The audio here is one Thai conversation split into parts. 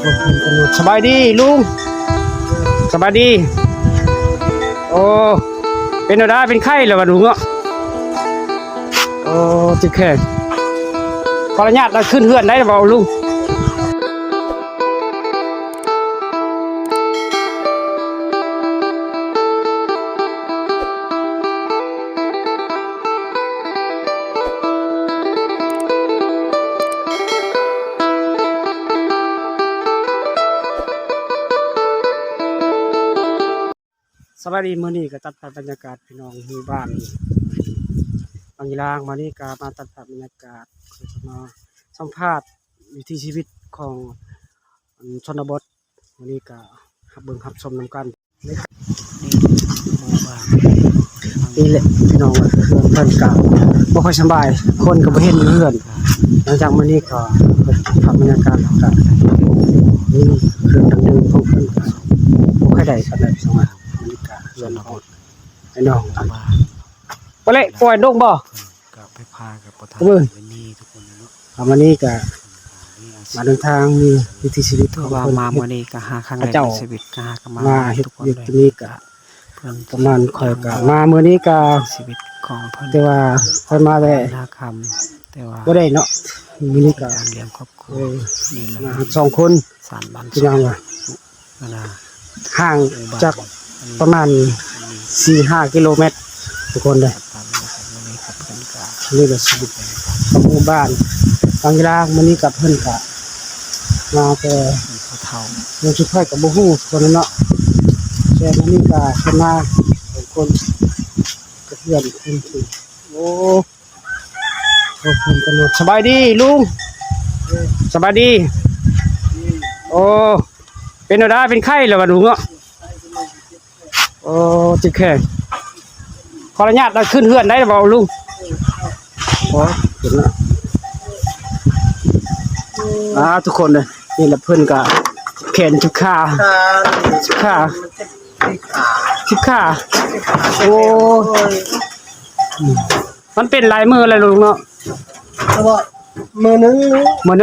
สบายดีลุงสบายดีโอ้เป็นอะไรเป็นไข้เหรอวะลุงอ่ะโอ้จิแค่ขออนุญาตเราขึ้นเฮือนได้หรือเปล่าลุงสวัสดีมื้อนี้ก็ตัดภาพบรรยากาศพี่น้องหมู่บ้านบางยีรางมานี่ก็มาตัดภาพบรรยากาศมาสัมภาษณ์วิถีชีวิตของชนบทวันนี้ก็เบิ่งรับชมนำกันนี่หมู่บ้านนี่แหละพี่น้องเพิ่นก็บ่ค่อยสบายคนก็บ่เห็นเพื่อนหลังจากมื้อนี้ก็ภาพบรรยากาศก็นี่เครื่องดื่มของเพิ่นก็บ่ค่อยได้ปานใดสมัยชนบทไอ้น้องไปเลยปล่อยนกบ่กับไปพากับประธานนี่ทุกคนเนาะวันนี้ก็มาเดินทางมีวิถีชีวิตว่ามาเมื่อนี้ก็หาครั้งแรกในชีวิตก็หากันมาเฮ็ดอยู่ที่นี่ก็เพิ่นประมาณค่อยก็มาเมื่อนี้ก็ชีวิตของเพิ่นแต่ว่าเพิ่นมาได้นาคำแต่ว่าบ่ได้เนาะมื้อนี้ก็เลี้ยงครอบครัวนี่แหละ2คน3บ้านพี่น้องว่าห่างจากประมาณ 4-5 กิโลเมตรทุกคนเลยนี่ก็ชีวิตของหมู่บ้านบางยีรางมื้อนี้กับเพิ่นก็มาแต่เฒ่ายังสุดท้ายก็บ่ฮู้คนเนาะแต่มื้อนี้ก็เพิ่นมาคนกับเพื่อนเพิ่นคือโอ้เพิ่นกันหมดสบายดีลุงสบายดีโอ้เป็นอะไรเป็นไข้เหรอวะลุงอ่ะโอ้จิแค่ขออนุญาตเราขึ้นเฮือนได้หรือเปล่าลุงโอ้เห็นแล้วทุกคนเลยนี่แหละเพื่อนกับแขนชิบขาโอ้มันเป็นลายมืออะไรลุงเนาะมือนึ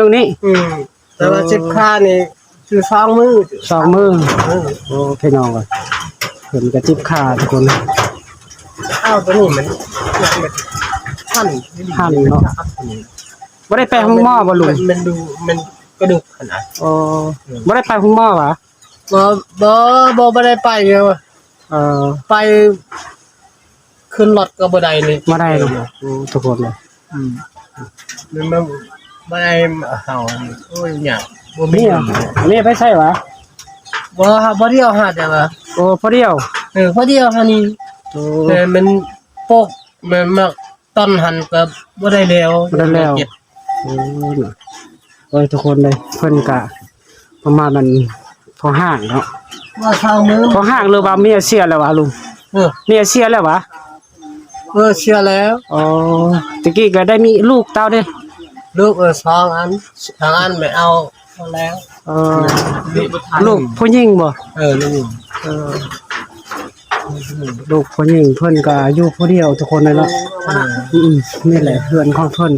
งนี่แต่ว่าชิบขานี่คือ2 มือโอ้พี่น้องเลยเห็นกับจิบขาทุกคนตัวนี้มันหั่นเนาะบ่ได้ไปห้องหม้อบ่ลุงมันดูมันกระดูกขนาดบ่ได้ไปห้องหม้อวะบ่ได้ไปเนาะไปขึ้นรถก็บ่ได้นี่บ่ได้เนาะทุกคนเลยมันบ่ได้เฮาโอ้ยหยังบ่มีอันนี้ไปใส่วะบ่เดียวหาแต่ว่าโอ้พอเดียวพอเดียวหั่นนี่แต่มันปกมันมักต้นหันก็บ่ได้แล้วโอ้ยทุกคนเลยเพิ่นก็ประมาณมันพอห่างเนาะว่า2 มือพอห่างหรือว่าเมียเสียแล้ววะลุงเมียเสียแล้ววะเสียแล้วอ๋อตะกี้ก็ได้มีลูกเต้าเด้ลูก2 อัน2 อันไม่เอาแล้วลูกผู้หญิงบ่ลูกผู้หญิงเพิ่นก็อยู่ผู้เดียวทุกคนเลยเนาะนี่แหละเพื่อนของเพิ่น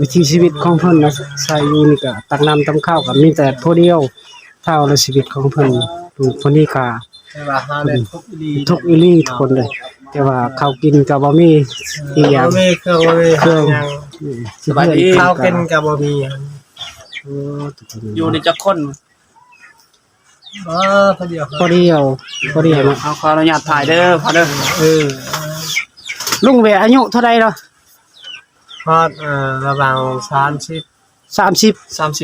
วิถีชีวิตของเพิ่นนะใส่อยู่นี่ก็ตักน้ำตำข้าวก็มีแต่ผู้เดียวเท่าในชีวิตของเพิ่นคนนี้ก็ทุกอีหลีทุกคนเลยแต่ว่าข้าวกินก็บ่มีอีหยังเครื่องสบายดีข้าวกินก็บ่มีอยู่ในจักคนพอเดียวเนาะเอาขออนุญาตถ่ายเด้อพอเด้อลุงเวอายุเท่าใดเนาะระหว่าง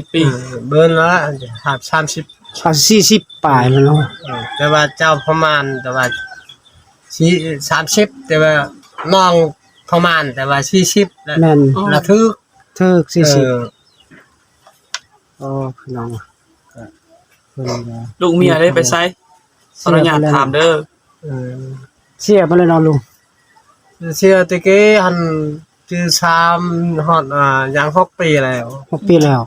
30ปีเบิ่นละ30 ปลายแล้วเนาะแต่ว่าเจ้าประมาณแต่ว่า30แต่ว่าน้องประมาณแต่ว่า40แล้วแม่นละถึก40พี่น้องลูกเมียได้ไปไสขออนุญาตถามเด้อเสียไปเลยเนาะลุงเสียตะกี้หันคือ3ฮอดอย่าง6 ปีแล้ว6 ปีแล้ว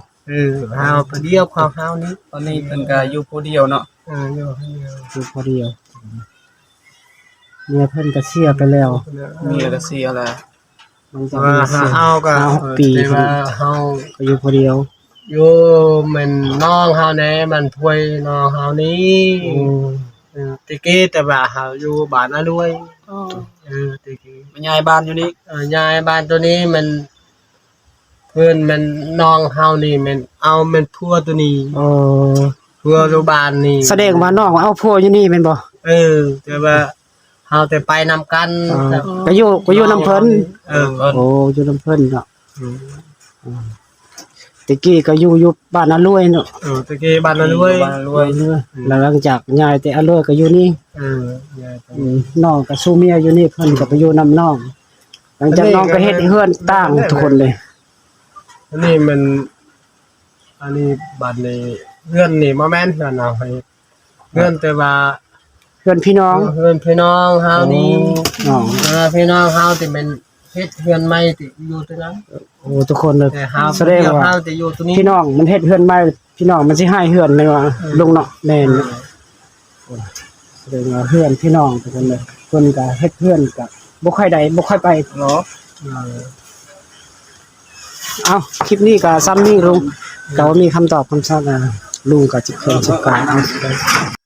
เฮาผู้เดียวความเฮานี้ตอนนี้เพิ่นก็อยู่ผู้เดียวเนาะอยู่ผู้เดียวเมียเพิ่นก็เสียไปแล้วเมียก็เสียแล้วเฮาก็6 ปีแต่ว่าเฮาก็อยู่ผู้เดียว อยู่มันน้องเฮาแน่มันพวยน้องเฮานี้ โอ้ ตะกี้แต่ว่าเฮาอยู่บ้านอรวยตะกี้ มันย้ายบ้านอยู่นี่ ยายบ้านตัวนี้มันเพื่อนมันน้องเฮานี่มันเอามันพัวตัวนี้ โอ้ พัวโรงพยาบาลนี่ แสดงว่าน้องเอาผัวอยู่นี่แม่นบ่ แต่ว่าเฮาแต่ไปนำกัน ก็อยู่นำเพิ่น เ โอ้อยู่นำเพิ่นเนาะ ออ ตะกี้ก็อยู่บ้านอรวยเนาะ ตะกี้บ้านอรวย บ้านรวย แล้วหลังจากย้ายแต่อรวยก็อยู่นี่ ยายไป น้องก็สู้เมียอยู่นี่เพิ่นก็ไปอยู่นำน้องหลังจากน้องก็เฮ็ดเฮือนต่างทุกคนเลย อันนี้มันอันนี้บัดนี้เพื่อนนี่บ่แม่นเพื่อนเอาให้เพื่อนแต่ว่า เฮือนพี่น้อง เพื่อนพี่น้องเฮานี่ น้อง พี่น้องเฮาที่เป็นเฮ็ดเฮือนใหม่ที่อยู่ตรงนั้น โอ้ทุกคนเลย แต่เฮา แสดงว่า เฮาที่อยู่ตรงนี้ พี่น้องมันเฮ็ดเฮือนใหม่พี่น้องมันสิให้เฮือนแม่นว่าลุงเนาะแม่นแสดงว่าเฮือนพี่น้องทุกคนเลยเพิ่นก็เฮ็ดเฮือนก็บ่ค่อยได้บ่ค่อยไป เนาะ เอ้าคลิปนี้ก็ซ้ำนี่ลุงก็มีคำตอบคำสั่งลุงก็สิเพิ่นสิกล่าวเอา